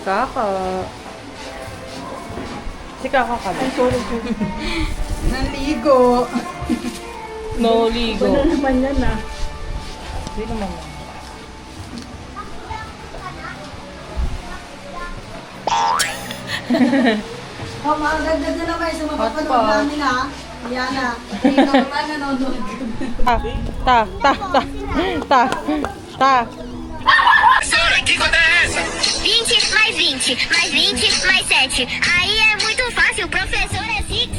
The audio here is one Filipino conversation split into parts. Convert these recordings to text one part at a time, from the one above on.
Kaka. Si Kaka ka ba? Ay, sorry. Naligo. No, ligo. Ano naman yan ah? Hindi naman yan. Mga ganda na naman sa mapapanood Hotpot. namin ha. Yan na. Hindi ka naman nanonood. Ta. Ta. 20 mais 20, mais 20, mais 7. Aí é muito fácil, o professor é 6.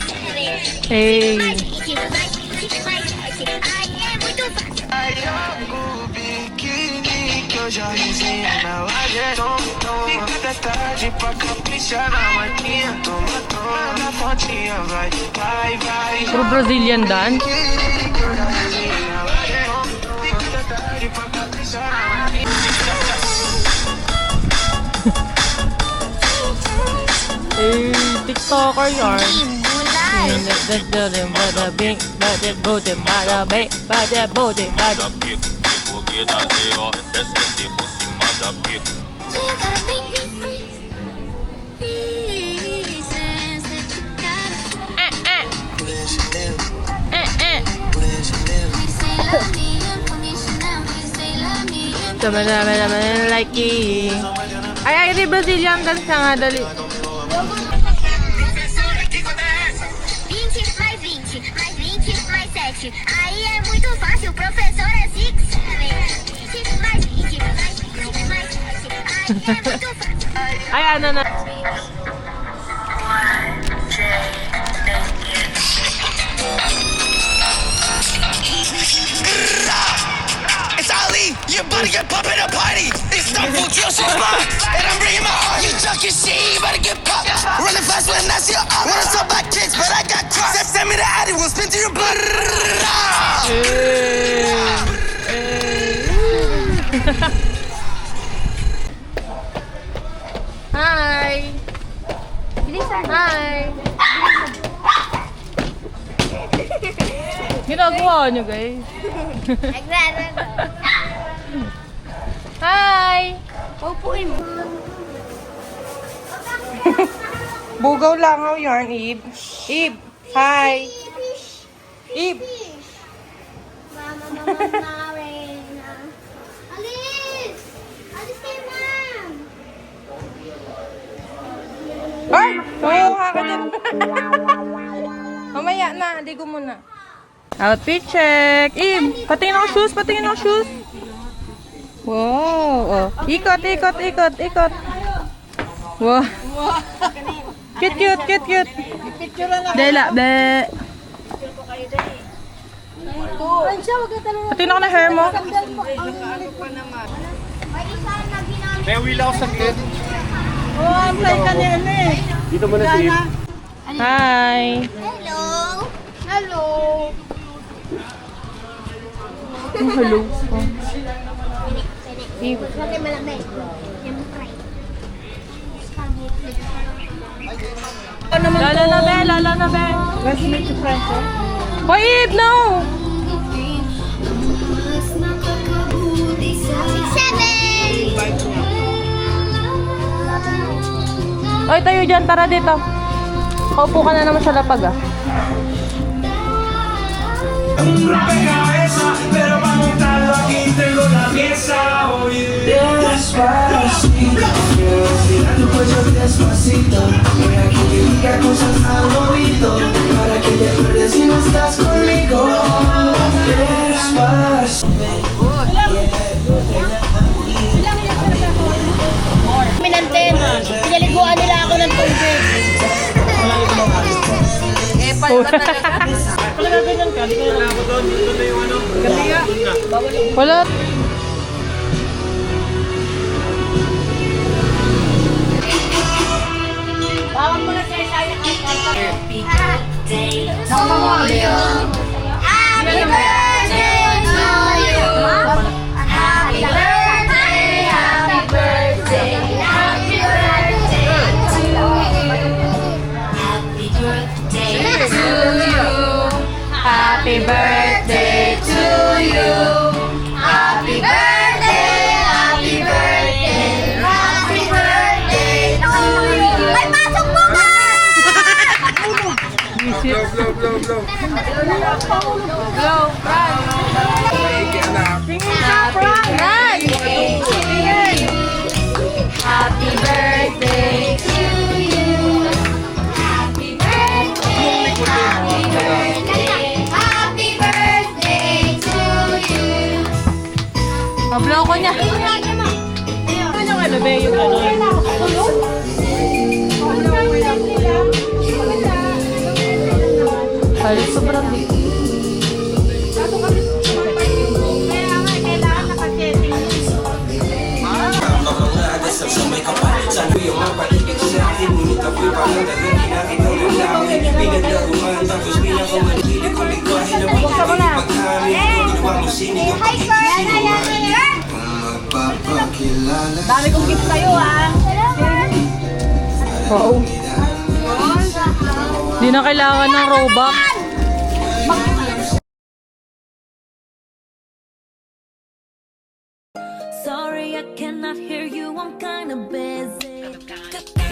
Hey. Mais 20, mais 20, mais 7. Aí é muito fácil. Aí eu biquíni que eu já resenhei na laje. Fica até tarde pra caprichar na maquinha. Toma na fontinha, vai. Puro Brazilian dance. Biquíni que eu já resenhei na laje. Fica até tarde pra caprichar na maquinha. Eh, TikToker yarn. Mulai. Bada bing, bada bode, bada bing, bada bode, bada. Sama-sama like ay, di Brazilian dance na nga, dali. 20 mais 20, mais 20, mais 7. Aí é muito fácil, o professor é 6. 20 mais 20, mais 20, mais 7. Aí é muito fácil. Ay, ano na. It's Ali, you better get poppin' a party. It's not for kill shit, and I'm bringing my heart. You junkie shit, you better get popped. Running fast when I see your arm. Wanna stop back kicks, but I got cross. Send me the addy, we'll spin to your blood. Hi! Hi! Ginagawa niyo, guys. Hi! Upuin mo. Bugaw lang ako yarn, Eve. Eve, hi! Eve! Mama, Reyna. Alis! Alis kayo, ma'am! Ay! Mayuha ka dyan. Mamaya na, ligo muna. Outfit check! Eve, patingin ako shoes, patingin ako shoes. Wow! Oh. Ikot, ikot, ikot, ikot. Wow! Cute, cute, cute, cute. Dela, be. Patingin ako na hair mo. May wheel ako sa kid. Oh, ang play ka niya eh. Dito mo na si Eve. Hi! Hello! Hello! Hello. Eve. Bakit malamig? Siyempre. Lala na be, lala na be. Let's meet your friends, eh? Hoy, Eve, no! 7! Oy, tayo dyan, tara dito. Kaupo ka na naman sa lapag, ah. Pero para montarlo aquí tengo la pieza. Despacito, mira tu cuello despacito. Deja que te diga cosas al oído, para que te acuerdes si no estás conmigo. Despacito. Minantena. Pinaliguan nila ako ng tubig. Wala. Bawal mo na sa isaya ang Happy birthday to you. Happy birthday to you. Happy birthday, happy birthday, happy birthday to you. Happy birthday to you. Happy birthday to you. Happy birthday, happy birthday, happy birthday Go, Fran. Tingin ka, Fran. Tingin. Happy birthday to you. Happy birthday. Happy birthday. Happy birthday to you. Mablaw ko niya. Ano nga bebe yung ano? Ay, sobrang big. Dami kong gift sa'yo, ah. Oo. Di na kailangan ng Robux. Sorry, I cannot hear you. I'm kinda busy.